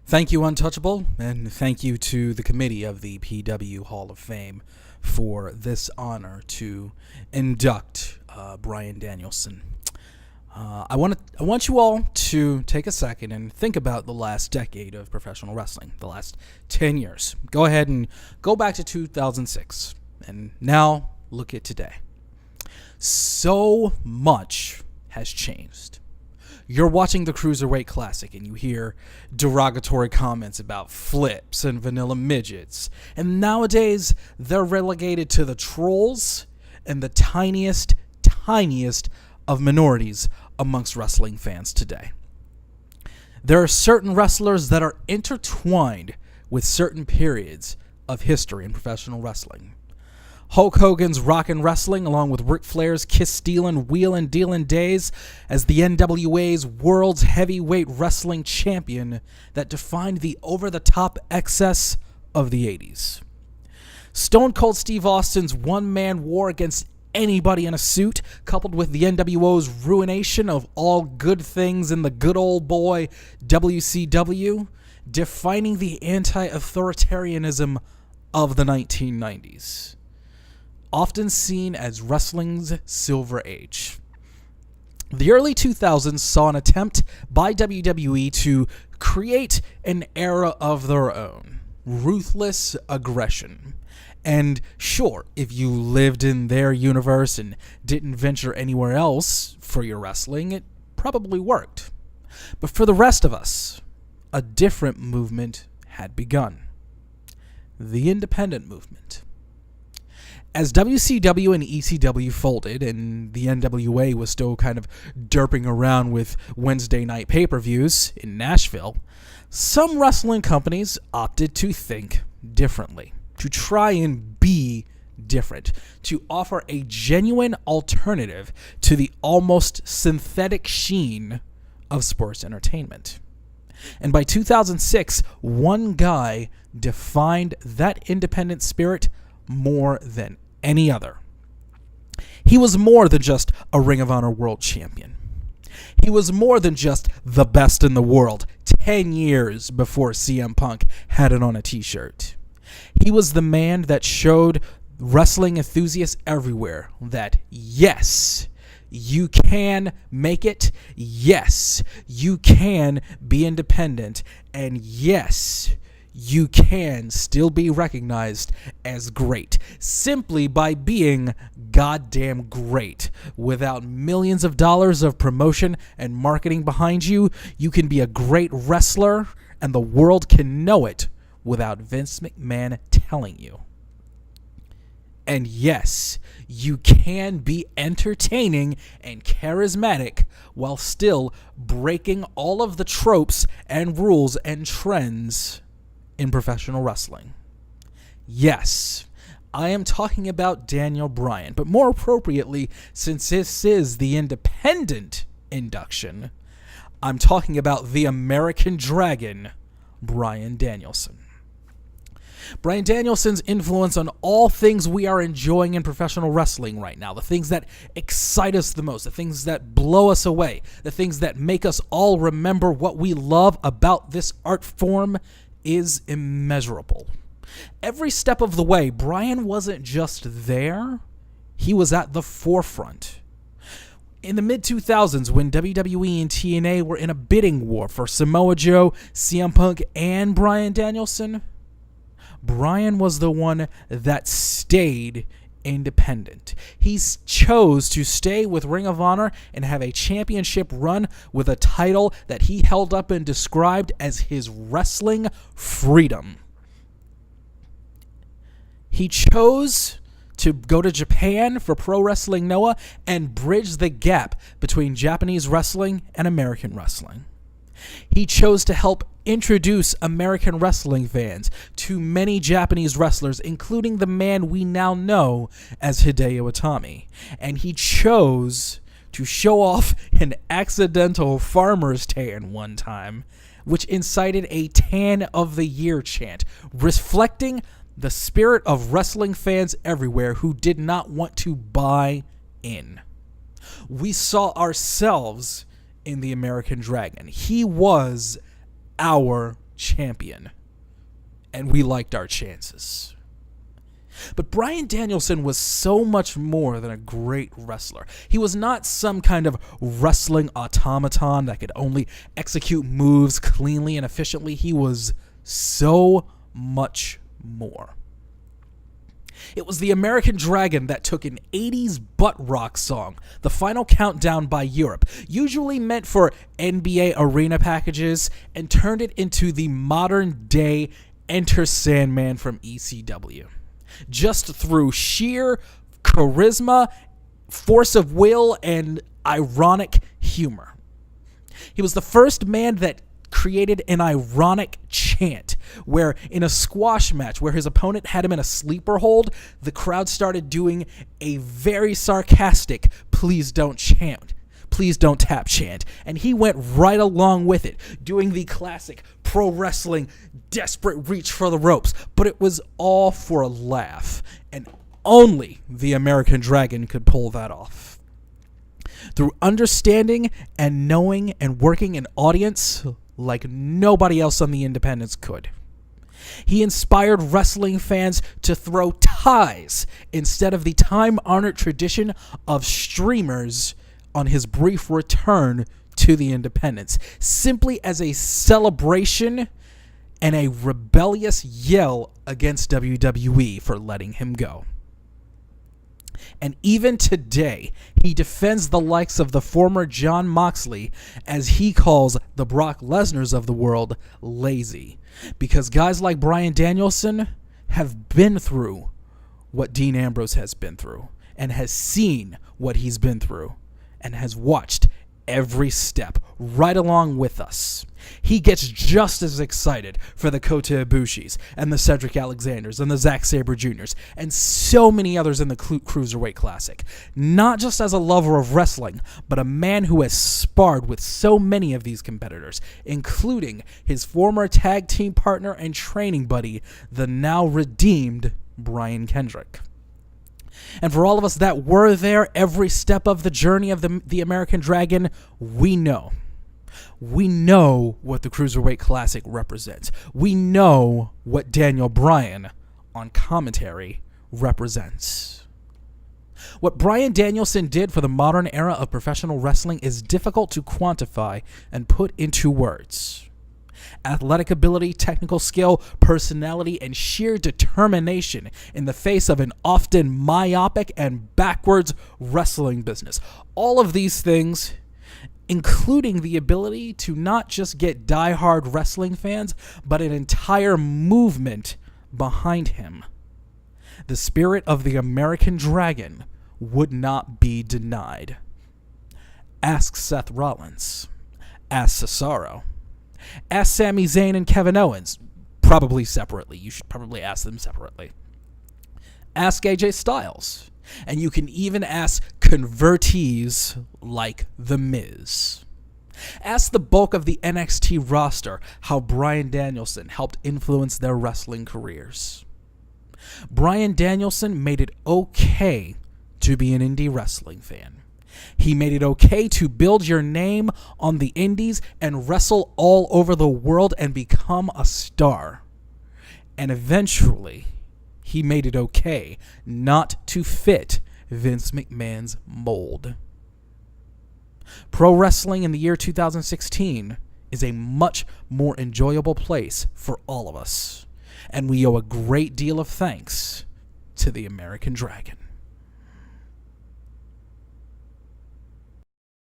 Thank you, Untouchable, and thank you to the committee of the PW Hall of Fame for this honor to induct Bryan Danielson. I want you all to take a second and think about the last decade of professional wrestling, the last 10 years. Go ahead and go back to 2006, and now look at today. So much has changed. You're watching the Cruiserweight Classic and you hear derogatory comments about flips and vanilla midgets. And nowadays, they're relegated to the trolls and the tiniest of minorities amongst wrestling fans today. There are certain wrestlers that are intertwined with certain periods of history in professional wrestling. Hulk Hogan's Rockin' Wrestling, along with Ric Flair's kiss-stealin', wheelin'-dealin' days as the NWA's World's Heavyweight Wrestling Champion that defined the over-the-top excess of the 80s. Stone Cold Steve Austin's one-man war against anybody in a suit, coupled with the NWO's ruination of all good things in the good old boy WCW, defining the anti-authoritarianism of the 1990s. Often seen as wrestling's silver age. The early 2000s saw an attempt by WWE to create an era of their own. Ruthless aggression. And sure, if you lived in their universe and didn't venture anywhere else for your wrestling, it probably worked. But for the rest of us, a different movement had begun. The independent movement. As WCW and ECW folded and the NWA was still kind of derping around with Wednesday night pay-per-views in Nashville, some wrestling companies opted to think differently, to try and be different, to offer a genuine alternative to the almost synthetic sheen of sports entertainment. And by 2006, one guy defined that independent spirit more than any other. He was more than just a Ring of Honor world champion. He was more than just the best in the world 10 years before CM Punk had it on a t-shirt. He was the man that showed wrestling enthusiasts everywhere that yes, you can make it. Yes, you can be independent. And yes, you can still be recognized as great simply by being goddamn great. Without millions of dollars of promotion and marketing behind you, you can be a great wrestler and the world can know it without Vince McMahon telling you. And yes, you can be entertaining and charismatic while still breaking all of the tropes and rules and trends in professional wrestling. Yes, I am talking about Daniel Bryan, but more appropriately, since this is the independent induction, I'm talking about the American Dragon, Bryan Danielson. Bryan Danielson's influence on all things we are enjoying in professional wrestling right now, the things that excite us the most, the things that blow us away, the things that make us all remember what we love about this art form is immeasurable. Every step of the way, Bryan wasn't just there, he was at the forefront. In the mid-2000s, when WWE and TNA were in a bidding war for Samoa Joe, CM Punk, and Bryan Danielson, Bryan was the one that stayed independent. He chose to stay with Ring of Honor and have a championship run with a title that he held up and described as his wrestling freedom. He chose to go to Japan for Pro Wrestling Noah and bridge the gap between Japanese wrestling and American wrestling. He chose to help introduce American wrestling fans to many Japanese wrestlers, including the man we now know as Hideo Itami. And he chose to show off an accidental farmer's tan one time, which incited a Tan of the Year chant, reflecting the spirit of wrestling fans everywhere who did not want to buy in. We saw ourselves in the American Dragon. He was our champion, and we liked our chances. But Bryan Danielson was so much more than a great wrestler. He was not some kind of wrestling automaton that could only execute moves cleanly and efficiently. He was so much more. It was the American Dragon that took an 80s butt rock song, The Final Countdown by Europe, usually meant for NBA arena packages, and turned it into the modern day Enter Sandman from ECW. Just through sheer charisma, force of will, and ironic humor. He was the first man that created an ironic chant where in a squash match where his opponent had him in a sleeper hold, the crowd started doing a very sarcastic "please don't chant, please don't tap" chant, and he went right along with it, doing the classic pro wrestling desperate reach for the ropes, but it was all for a laugh, and only the American Dragon could pull that off. Through understanding and knowing and working an audience like nobody else on the independents could. He inspired wrestling fans to throw ties instead of the time-honored tradition of streamers on his brief return to the independents, simply as a celebration and a rebellious yell against WWE for letting him go. And even today, he defends the likes of the former Jon Moxley, as he calls the Brock Lesnars of the world, lazy. Because guys like Bryan Danielson have been through what Dean Ambrose has been through, and has seen what he's been through, and has watched every step right along with us. He gets just as excited for the Kota Ibushis and the Cedric Alexanders and the Zack Sabre Jr.'s and so many others in the Cruiserweight Classic. Not just as a lover of wrestling, but a man who has sparred with so many of these competitors, including his former tag team partner and training buddy, the now redeemed Brian Kendrick. And for all of us that were there every step of the journey of the American Dragon, we know. We know what the Cruiserweight Classic represents. We know what Daniel Bryan on commentary represents. What Bryan Danielson did for the modern era of professional wrestling is difficult to quantify and put into words. Athletic ability, technical skill, personality, and sheer determination in the face of an often myopic and backwards wrestling business. All of these things, including the ability to not just get diehard wrestling fans, but an entire movement behind him. The spirit of the American Dragon would not be denied. Ask Seth Rollins. Ask Cesaro. Ask Sami Zayn and Kevin Owens, probably separately. You should probably ask them separately. Ask AJ Styles. And you can even ask convertees like The Miz. Ask the bulk of the NXT roster how Bryan Danielson helped influence their wrestling careers. Bryan Danielson made it okay to be an indie wrestling fan. He made it okay to build your name on the indies and wrestle all over the world and become a star. And eventually, he made it okay not to fit Vince McMahon's mold. Pro wrestling in the year 2016 is a much more enjoyable place for all of us, and we owe a great deal of thanks to the American Dragon.